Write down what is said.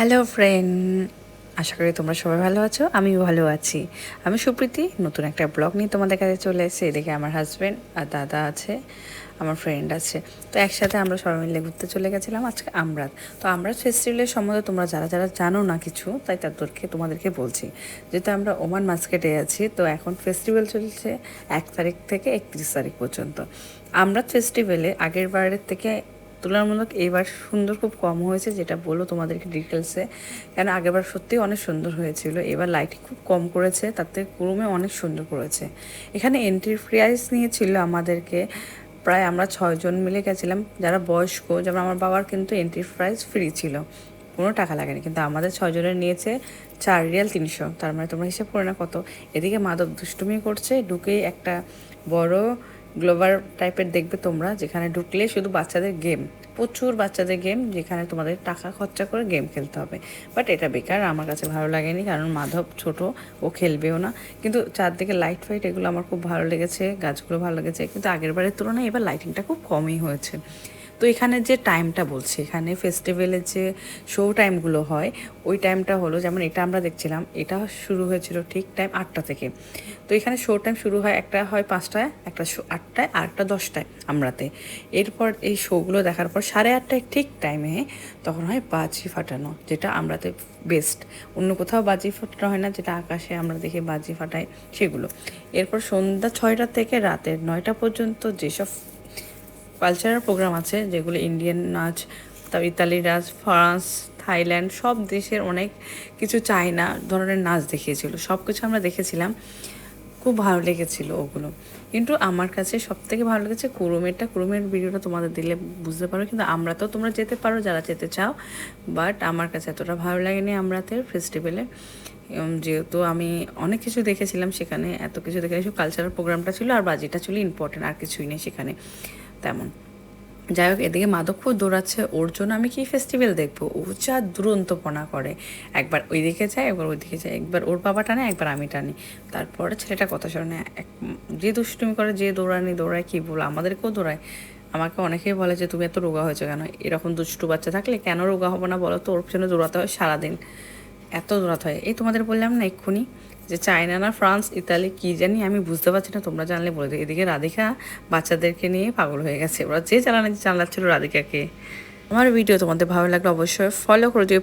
Hello friend, আশা করি তোমরা সবাই ভালো আছো। আমিও ভালো আছি। আমি সুপ্রীতি, নতুন একটা ব্লগ নিয়ে তোমাদের কাছে চলে এসেছি। এদিকে আমার হাজব্যান্ড আর দাদা আছে, আমার ফ্রেন্ড আছে। তো একসাথে আমরা সবাই মিলে ঘুরতে চলে গেছিলাম আজকে আমরাত। তো আমরাত ফেস্টিভ্যালের সম্বন্ধে তোমরা যারা যারা জানো না কিছু, তাই তোমাদেরকে বলছি। যেহেতু আমরা ওমান মাস্কেটে আছি, তো এখন ফেস্টিভ্যাল চলছে 1 তারিখ থেকে 31 তারিখ পর্যন্ত। আমরাত ফেস্টিভ্যালে আগের বারের থেকে তুলনামূলক এবার সুন্দর খুব কম হয়েছে, যেটা বললো তোমাদেরকে ডিটেলসে। কেন আগেরবার সত্যিই অনেক সুন্দর হয়েছিল, এবার লাইটিং খুব কম করেছে, তাতে রুমে অনেক সুন্দর করেছে। এখানে এন্ট্রি প্রাইস নিয়েছিল আমাদেরকে প্রায়, আমরা 6 জন মিলে গেছিলাম যারা বয়স্ক। যেমন আমার বাবার কিন্তু এন্ট্রি প্রাইস ফ্রি ছিল, কোনো টাকা লাগেনি, কিন্তু আমাদের 6 জনের নিয়েছে 4 রিয়াল 300। তার মানে তোমরা হিসেব করে না কত। এদিকে মাদক দুষ্টুমি করছে, ঢুকেই একটা বড় গ্লোবাল টাইপের দেখবে তোমরা, যেখানে ঢুকলে শুধু বাচ্চাদের গেম, প্রচুর বাচ্চাদের গেম, যেখানে তোমাদের টাকা খরচা করে গেম খেলতে হবে। বাট এটা বেকার, আমার কাছে ভালো লাগেনি, কারণ মাধব ছোট, ও খেলবেও না। কিন্তু চারদিকে লাইট ফাইট এগুলো আমার খুব ভালো লেগেছে, গাছগুলো ভালো লেগেছে, কিন্তু আগের বারের তুলনায় এবার লাইটিংটা খুব কমই হয়েছে। তো এখানে যে টাইমটা বলছি, এখানে ফেস্টিভ্যালের যে শো টাইমগুলো হয়, ওই টাইমটা হলো, যেমন এটা আমরা দেখছিলাম, এটা শুরু হয়েছিল ঠিক টাইম 8টা থেকে। তো এখানে শো টাইম শুরু হয়, একটা হয় 5টায়, একটা শো 8টায়, আর একটা 10টায় আমরাতে। এরপর এই শোগুলো দেখার পর 8:30টায় ঠিক টাইমে তখন হয় বাজি ফাটানো, যেটা আমরাতে বেস্ট। অন্য কোথাও বাজি ফাটানো হয় না, যেটা আকাশে আমরা দেখে বাজি ফাটাই সেগুলো। এরপর সন্ধ্যা 6টা থেকে রাতের 9টা পর্যন্ত যেসব কালচারাল প্রোগ্রাম আছে, যেগুলো ইন্ডিয়ান নাচ, তারপর ইতালি নাচ, ফ্রান্স, থাইল্যান্ড, সব দেশের অনেক কিছু, চায়না ধরনের নাচ দেখিয়েছিল, সব কিছু আমরা দেখেছিলাম। খুব ভালো লেগেছিলো ওগুলো। কিন্তু আমার কাছে সবথেকে ভালো লেগেছে কুরুমের ভিডিওটা তোমাদের দিলে বুঝতে পারো। কিন্তু আমরা তো, তোমরা যেতে পারো যারা যেতে চাও, বাট আমার কাছে এতটা ভালো লাগেনি আমরাতে ফেস্টিভ্যালে। যেহেতু আমি অনেক কিছু দেখেছিলাম সেখানে, এত কিছু দেখে শুধু কালচারাল প্রোগ্রামটা ছিল আর বাজিটা ছিল ইম্পর্টেন্ট, আর কিছুই নেই সেখানে তেমন। যাই হোক, এদিকে মাদকপুর দৌড়াচ্ছে, ওর জন্য আমি কি ফেস্টিভ্যাল দেখবো? ও যা দুরন্তপনা করে, একবার ওইদিকে যায়, একবার ওইদিকে যায়, একবার ওর বাবা টানে, একবার আমি টানি। তারপরে ছেলেটা কথা শোনে, যে দুষ্টুমি করে, যে দৌড়ায় কী বলো, আমাদেরকেও দৌড়ায়। আমাকে অনেকেই বলে যে তুমি এত রোগা হয়েছো কেন? এরকম দুষ্টু বাচ্চা থাকলে কেন রোগা হবো না বলো তো? ওর পিছনে দৌড়াতে হয় সারাদিন, এত দৌড়াতে হয়। এই তোমাদের বললাম না এক্ষুনি, যে চায়না না ফ্রান্স, ইতালি, কী জানি আমি বুঝতে পারছি না, তোমরা জানলে বলে দিই। এদিকে রাধিকা বাচ্চাদেরকে নিয়ে পাগল হয়ে গেছে, ওরা যে চালাচ্ছিল রাধিকাকে। আমার ভিডিও তোমাদের ভালো লাগলে অবশ্যই ফলো করে দিও।